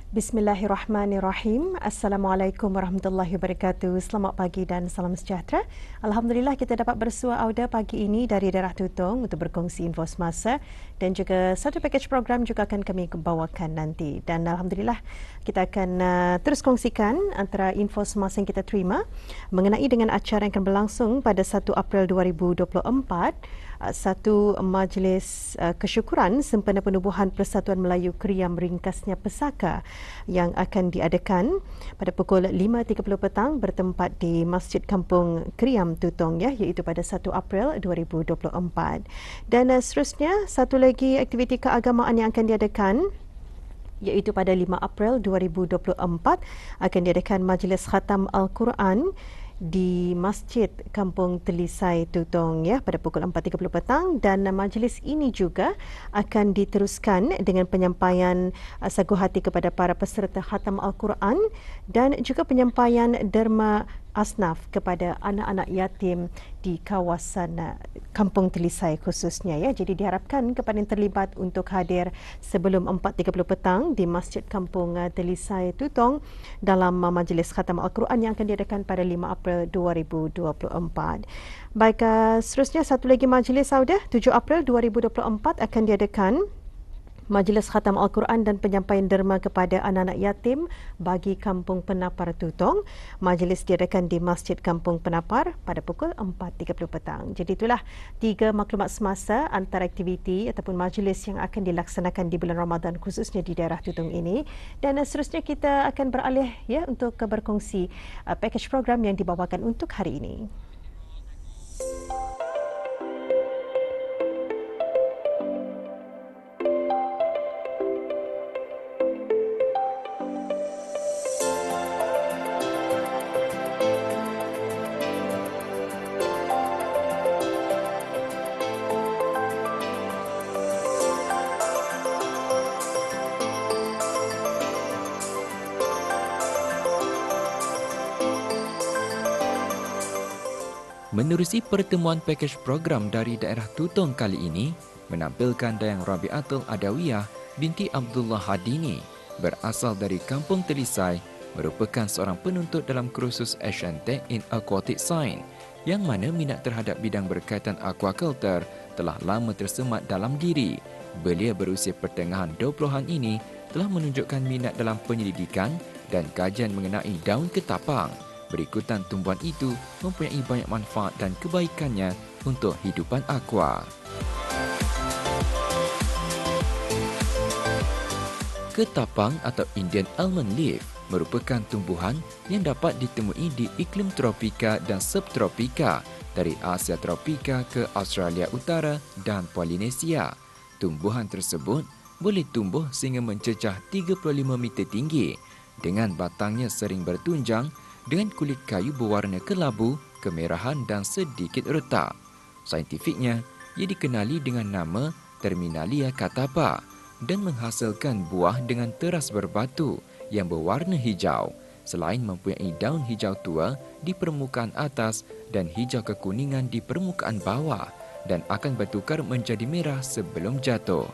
Bismillahirrahmanirrahim. Assalamualaikum warahmatullahi wabarakatuh. Selamat pagi dan salam sejahtera. Alhamdulillah kita dapat bersua auda pagi ini dari daerah Tutong untuk berkongsi info semasa dan juga satu pakej program juga akan kami bawakan nanti. Dan Alhamdulillah kita akan terus kongsikan antara info semasa yang kita terima mengenai dengan acara yang akan berlangsung pada 1 April 2024, satu majlis kesyukuran sempena penubuhan Persatuan Melayu Kriam ringkasnya Pesaka yang akan diadakan pada pukul 5.30 petang bertempat di Masjid Kampung Kriam Tutong iaitu pada 1 April 2024. Dan seterusnya satu lagi aktiviti keagamaan yang akan diadakan iaitu pada 5 April 2024 akan diadakan Majlis Khatam Al-Quran di Masjid Kampung Telisai Tutong pada pukul 4.30 petang, dan majlis ini juga akan diteruskan dengan penyampaian sagu hati kepada para peserta Khatam Al-Quran dan juga penyampaian derma asnaf kepada anak-anak yatim di kawasan Kampung Telisai khususnya Jadi diharapkan kepada yang terlibat untuk hadir sebelum 4.30 petang di Masjid Kampung Telisai Tutong dalam majlis Khatam Al-Quran yang akan diadakan pada 5 April 2024. Baik, seterusnya satu lagi majlis Saudah 7 April 2024 akan diadakan Majlis Khatam Al-Quran dan penyampaian derma kepada anak-anak yatim bagi Kampung Penapar Tutong. Majlis diadakan di Masjid Kampung Penapar pada pukul 4.30 petang. Jadi itulah tiga maklumat semasa antara aktiviti ataupun majlis yang akan dilaksanakan di bulan Ramadan khususnya di daerah Tutong ini. Dan seterusnya kita akan beralih untuk berkongsi pakej program yang dibawakan untuk hari ini. Menerusi pertemuan pakej program dari daerah Tutong kali ini menampilkan Dayang Rabiatul Adawiyah binti Abdullah Hadini berasal dari Kampung Telisai, merupakan seorang penuntut dalam kursus Asian Tech in Aquatic Science yang mana minat terhadap bidang berkaitan aquaculture telah lama tersemat dalam diri. Belia berusia pertengahan 20-an ini telah menunjukkan minat dalam penyelidikan dan kajian mengenai daun ketapang. Berikutan tumbuhan itu mempunyai banyak manfaat dan kebaikannya untuk hidupan aqua. Ketapang atau Indian almond leaf merupakan tumbuhan yang dapat ditemui di iklim tropika dan subtropika dari Asia tropika ke Australia Utara dan Polinesia. Tumbuhan tersebut boleh tumbuh sehingga mencecah 35 meter tinggi dengan batangnya sering bertunjang dengan kulit kayu berwarna kelabu, kemerahan dan sedikit retak. Saintifiknya, ia dikenali dengan nama Terminalia catapa dan menghasilkan buah dengan teras berbatu yang berwarna hijau, selain mempunyai daun hijau tua di permukaan atas dan hijau kekuningan di permukaan bawah dan akan bertukar menjadi merah sebelum jatuh.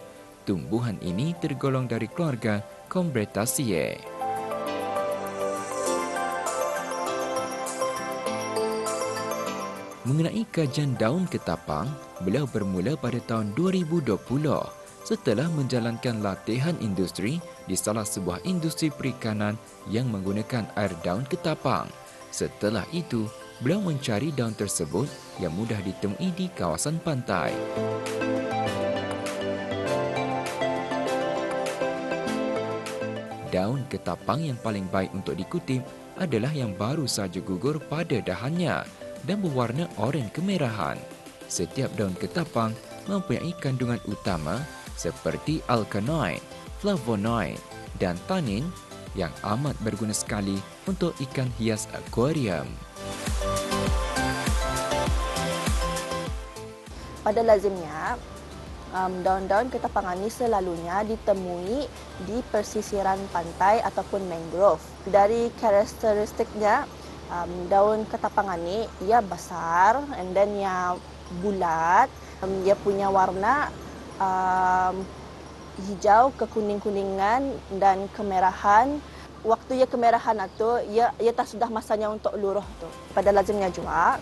Tumbuhan ini tergolong dari keluarga Combretaceae. Mengenai kajian daun ketapang, beliau bermula pada tahun 2020 setelah menjalankan latihan industri di salah sebuah industri perikanan yang menggunakan air daun ketapang. Setelah itu, beliau mencari daun tersebut yang mudah ditemui di kawasan pantai. Daun ketapang yang paling baik untuk dikutip adalah yang baru saja gugur pada dahannya dan berwarna oranye kemerahan. Setiap daun ketapang mempunyai kandungan utama seperti alkanoid, flavonoid dan tanin yang amat berguna sekali untuk ikan hias akuarium. Pada lazimnya, daun-daun ketapangan ini selalunya ditemui di persisiran pantai ataupun mangrove. Dari karakteristiknya, daun ketapangan ni ia besar and then ia bulat, ia punya warna hijau, kekuning-kuningan dan kemerahan. Waktu ia kemerahan itu, ia tak sudah masanya untuk luruh tu. Pada lazimnya juga,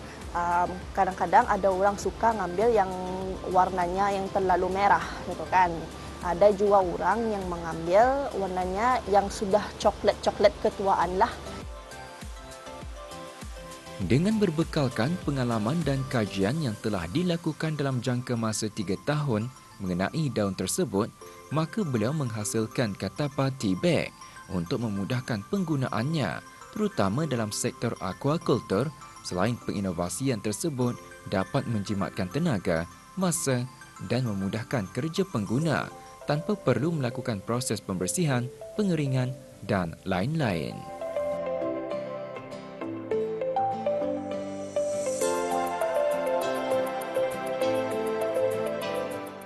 kadang-kadang ada orang suka ngambil yang warnanya yang terlalu merah, gitu kan. Ada juga orang yang mengambil warnanya yang sudah coklat-coklat ketuaan lah. Dengan berbekalkan pengalaman dan kajian yang telah dilakukan dalam jangka masa 3 tahun mengenai daun tersebut, maka beliau menghasilkan katapa tea bag untuk memudahkan penggunaannya, terutama dalam sektor aquaculture. Selain penginovasian tersebut dapat menjimatkan tenaga, masa dan memudahkan kerja pengguna tanpa perlu melakukan proses pembersihan, pengeringan dan lain-lain.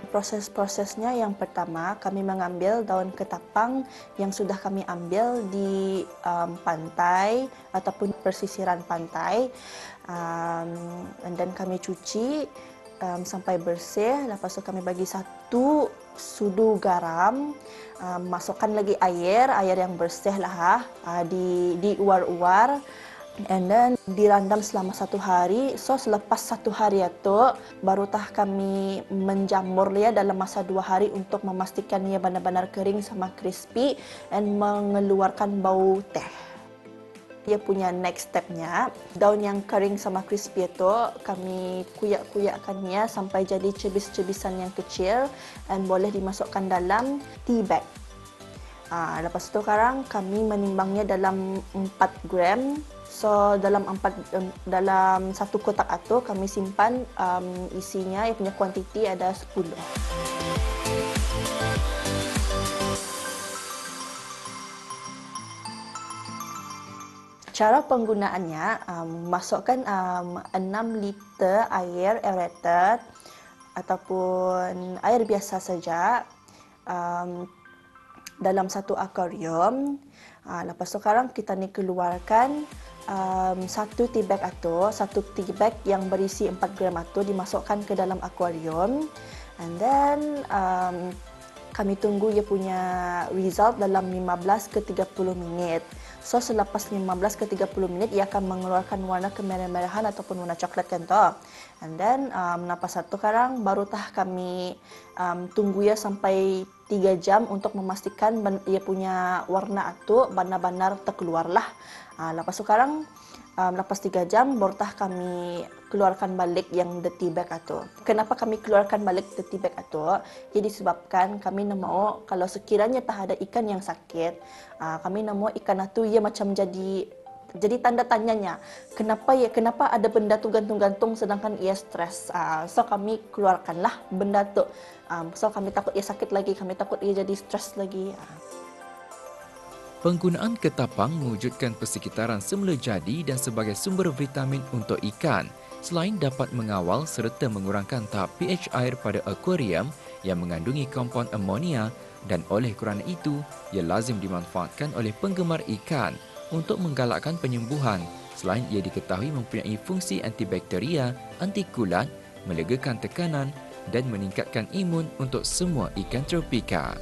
Proses-prosesnya yang pertama, kami mengambil daun ketapang yang sudah kami ambil di pantai ataupun persisiran pantai, dan kami cuci sampai bersih. Lepas tu kami bagi 1 sudu garam, masukkan lagi air yang bersih lah, diuar-uar. And then dirandam selama 1 hari. So selepas 1 hari itu barutah kami menjamur dia dalam masa 2 hari untuk memastikan ia benar-benar kering sama crispy dan mengeluarkan bau teh. Dia punya next stepnya, daun yang kering sama crispy itu kami kuyak-kuyakkannya sampai jadi cebis-cebisan yang kecil dan boleh dimasukkan dalam tea bag. Lepas itu sekarang kami menimbangnya dalam 4 gram. So dalam 1 kotak itu kami simpan isinya, ia punya kuantiti ada 10. Cara penggunaannya, masukkan 6 liter air aerated ataupun air biasa saja dalam 1 akuarium. Lepas tu sekarang kita ni keluarkan 1 tea bag atau 1 tea bag yang berisi 4 gram atau dimasukkan ke dalam akuarium, and then kami tunggu ia punya result dalam 15 ke 30 minit. So selepas 15 ke 30 minit ia akan mengeluarkan warna kemerah-merahan ataupun warna coklat kan tu. And then lepas itu sekarang barutah kami tunggu ia sampai 3 jam untuk memastikan ia punya warna itu benar-benar terkeluarlah. Lepas sekarang lepas 3 jam barutah kami keluarkan balik yang the tea bag itu. Kenapa kami keluarkan balik the tea bag itu? Ia disebabkan kami nak mahu kalau sekiranya tak ada ikan yang sakit, kami nak mahu ikan itu ia macam jadi tanda tanyanya. Kenapa ada benda tu gantung-gantung sedangkan ia stres. So kami keluarkanlah benda tu. So kami takut ia sakit lagi, kami takut ia jadi stres lagi. Penggunaan ketapang mewujudkan persekitaran semula jadi dan sebagai sumber vitamin untuk ikan, selain dapat mengawal serta mengurangkan tahap pH air pada akuarium yang mengandungi kompaun amonia, dan oleh kerana itu, ia lazim dimanfaatkan oleh penggemar ikan untuk menggalakkan penyembuhan. Selain ia diketahui mempunyai fungsi antibakteria, anti kulat, melegakan tekanan dan meningkatkan imun untuk semua ikan tropika.